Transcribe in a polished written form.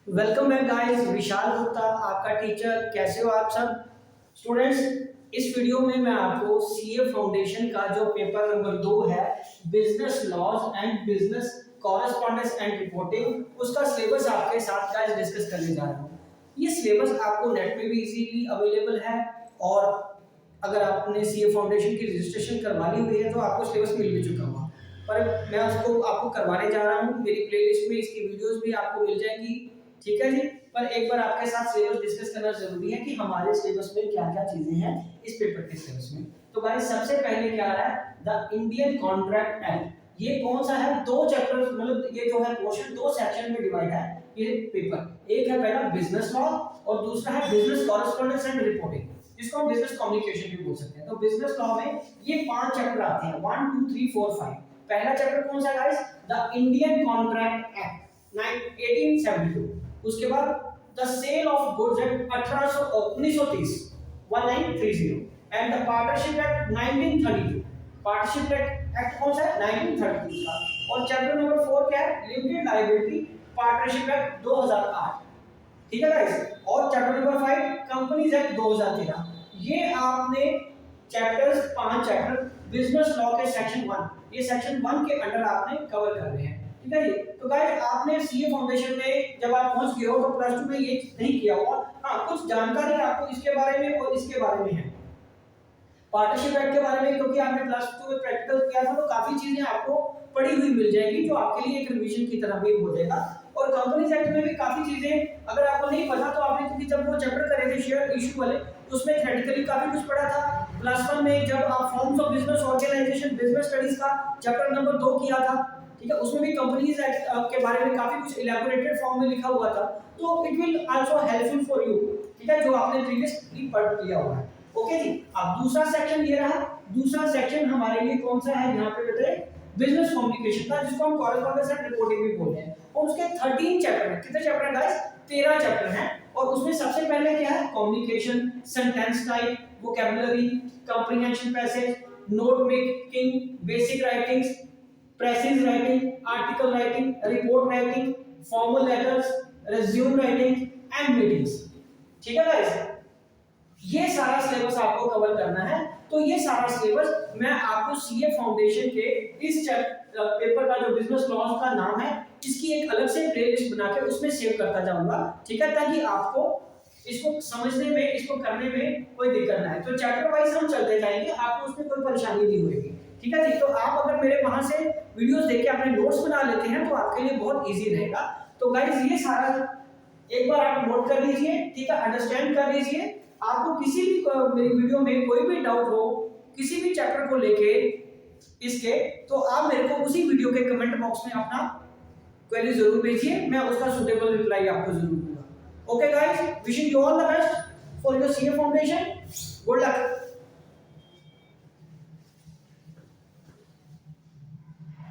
Welcome back guys, Vishal Gupta आपका teacher. कैसे हो आप सब स्टूडेंट्स? इस वीडियो में मैं आपको सीए फाउंडेशन का जो पेपर नंबर 2 है, business laws and business correspondence and reporting, उसका सिलेबस आपके साथ गाइस डिस्कस करने जा रहा हूँ। ये सिलेबस आपको नेट में भी इजीली अवेलेबल है और अगर आपने सीए फाउंडेशन की रजिस्ट्रेशन करवानी हुई है तो आपको सिलेबस मिल भी चुका होगा, पर मैं उसको आपको करवाने जा रहा हूँ। मेरी प्लेलिस्ट में इसकी वीडियोस भी आपको मिल जाएंगी, ठीक है जी। पर एक बार आपके साथ सिलेबस डिस्कस करना जरूरी है कि हमारे सिलेबस में क्या क्या चीजें हैं इस पेपर के सिलेबस में। तो गाइस सबसे पहले क्या आ रहा है, द इंडियन कॉन्ट्रैक्ट एक्ट। ये कौन सा है? दो चैप्टर, मतलब ये जो है पोर्शन दो सेक्शन में डिवाइड है ये पेपर। एक है पहला बिजनेस लॉ और दूसरा है बिजनेस कॉरेस्पॉन्डेंस एंड रिपोर्टिंग, जिसको हम बिजनेस कम्युनिकेशन भी बोल सकते हैं। तो बिजनेस लॉ में ये 5 चैप्टर आते हैं, 1 2 3 4 5। पहला चैप्टर कौन सा है guys? The Indian contract act 1872। उसके बाद the sale of goods act 1930 and the partnership act 1932। Partnership act कौन सा है? 1932 का। और चैप्टर नंबर 4 क्या है? लिमिटेड लायबिलिटी पार्टनरशिप एक्ट 2008, ठीक है गाइस। और चैप्टर नंबर 5 कंपनीज एक्ट 2013। ये आपने चैप्टर्स 5 चैप्टर बिजनेस लॉ के सेक्शन 1, ये सेक्शन 1 के अंडर आपने कवर करने हैं, ठीक है जी। तो गाइस आपने सीए फाउंडेशन में जब आप पहुंच गए हो तो प्लस 2 में ये नहीं किया होगा, हां कुछ जानकारी आपको इसके बारे में और इसके बारे में है, पार्टनरशिप एक्ट के बारे में, क्योंकि आपने प्लस 2 में प्रैक्टिकल किया था तो काफी चीजें आपको पढ़ी हुई मिल जाएगी जो आपके लिए एक रिवीजन की तरह भी हो जाएगा। और कंपनीज एक्ट में भी काफी चीजें अगर आपको नहीं पता तो आपने, क्योंकि जब वो चैप्टर करे थे शेयर इशू वाले, उसमें थ्योरेटिकली काफी कुछ पढ़ा था। प्लस 1 में जब आप forms of business organisation business studies का चैप्टर नंबर 2 किया था, ठीक है, उसमें भी कंपनीज एक्ट के बारे में काफी कुछ इलैबोरेटेड फॉर्म में लिखा हुआ था। तो it will also helpful for you, ठीक है, जो आपने प्रीवियसली पढ़ लिया हुआ है। ओके जी। अब दूसरा सेक्शन ये रहा। दूसरा सेक्शन हमारे लिए कौन सा है? यहाँ पे बताइए, बिजनेस कम्युनिकेशन का, जिसको हम कॉरेस्पॉन्डेंस एंड रिपोर्टिंग भी बोलते हैं। और उसके 13 चैप्टर हैं। कितने चैप्टर हैं गाइस? 13 चैप्टर हैं। और उसमें सबसे पहले क्या है? Communication, sentence type, vocabulary, comprehension passage, note making, basic writings, precious writing, article writing, report writing, formal letters, resume writing and meetings, ठीक है गाइस। ये सारा सिलेबस आपको कवर करना है। तो ये सारा सिलेबस मैं आपको सीए फाउंडेशन के इस पेपर का जो बिजनेस लॉज का नाम है, इसकी एक अलग से प्लेलिस्ट बनाकर उसमें सेव करता जाऊंगा, ठीक है, ताकि आपको इसको समझने में, इसको करने में कोई दिक्कत ना आए। तो चैप्टर वाइज हम चलते जाएंगे, आपको उसमें कोई परेशानी नहीं होगी, ठीक है जी। तो आप अगर मेरे वहां से वीडियोस देख के अपने नोट्स बना लेते हैं तो आपके लिए बहुत इजी रहेगा। तो गाइस ये सारा एक बार आप नोट कर लीजिए, ठीक है, अंडरस्टैंड कर लीजिए। आपको किसी भी मेरी वीडियो में कोई भी डाउट हो किसी भी चैप्टर को लेके इसके, तो आप मेरे को उसी वीडियो के कमेंट बॉक्स में अपना क्वेरी जरूर भेजिए, मैं उसका सुटेबल रिप्लाई आपको जरूर दूंगा। Okay guys, wishing you all the best for your CA foundation. Good luck.